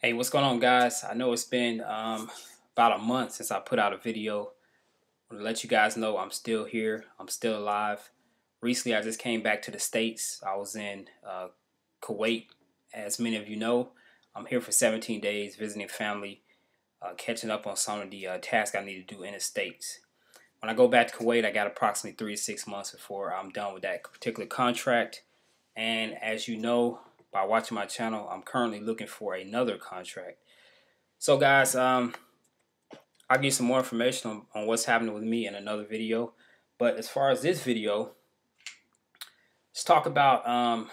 Hey, what's going on, guys? I know it's been about a month since I put out a video. I want to let you guys know I'm still here. I'm still alive. Recently, I just came back to the States. I was in Kuwait. As many of you know, I'm here for 17 days visiting family, catching up on some of the tasks I need to do in the States. When I go back to Kuwait, I got approximately 3 to 6 months before I'm done with that particular contract. And as you know, by watching my channel, I'm currently looking for another contract. So guys, I'll give you some more information on what's happening with me in another video. But as far as this video, let's talk about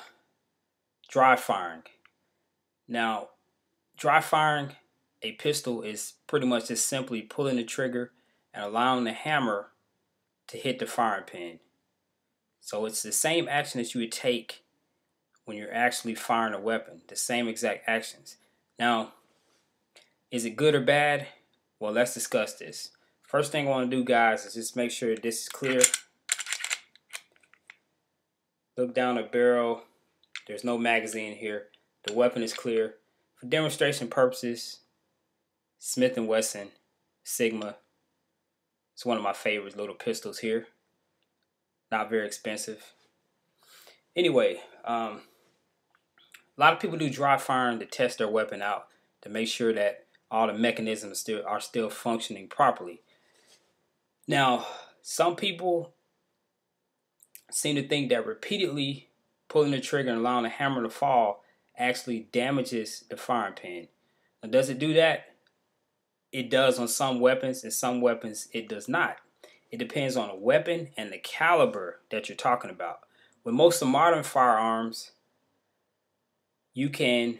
dry firing. Now, dry firing a pistol is pretty much just simply pulling the trigger and allowing the hammer to hit the firing pin. So it's the same action that you would take when you're actually firing a weapon, the same exact actions. Now, is it good or bad? Well, let's discuss this. First thing I want to do, guys, is just make sure this is clear. Look down the barrel. There's no magazine here. The weapon is clear. For demonstration purposes, Smith & Wesson Sigma. It's one of my favorite little pistols here. Not very expensive. Anyway, a lot of people do dry firing to test their weapon out to make sure that all the mechanisms are still functioning properly. Now, some people seem to think that repeatedly pulling the trigger and allowing the hammer to fall actually damages the firing pin. Now, does it do that? It does on some weapons, and some weapons it does not. It depends on the weapon and the caliber that you're talking about. With most of modern firearms, you can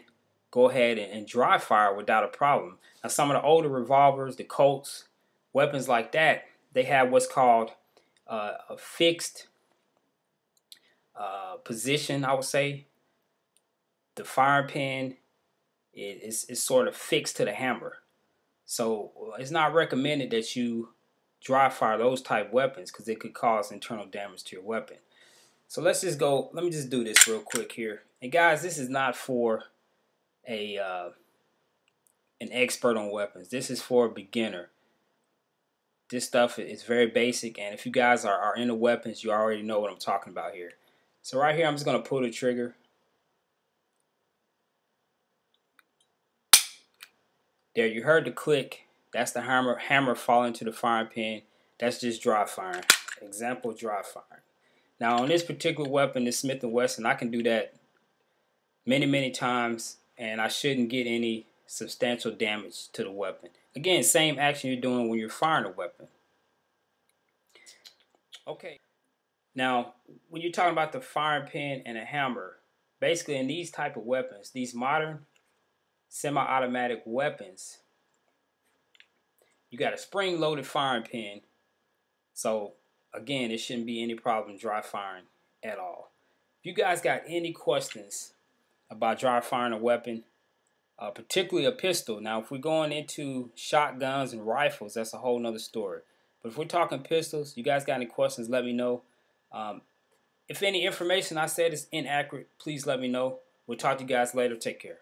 go ahead and dry fire without a problem. Now, some of the older revolvers, the Colts, weapons like that, they have what's called a fixed position, I would say. The firing pin is sort of fixed to the hammer. So it's not recommended that you dry fire those type weapons because it could cause internal damage to your weapon. So let's just go, let me just do this real quick here. And guys, this is not for an expert on weapons. This is for a beginner. This stuff is very basic, and if you guys are into weapons, you already know what I'm talking about here. So right here, I'm just going to pull the trigger. There, you heard the click. That's the hammer falling to the firing pin. That's just dry firing. Example, dry firing. Now on this particular weapon, this Smith & Wesson, I can do that many times, and I shouldn't get any substantial damage to the weapon. Again, same action you're doing when you're firing a weapon. Okay. Now, when you're talking about the firing pin and a hammer, basically in these type of weapons, these modern semi-automatic weapons, you got a spring-loaded firing pin. So again, it shouldn't be any problem dry firing at all. If you guys got any questions about dry firing a weapon, particularly a pistol. Now, if we're going into shotguns and rifles, that's a whole nother story. But if we're talking pistols, you guys got any questions, let me know. If any information I said is inaccurate, please let me know. We'll talk to you guys later. Take care.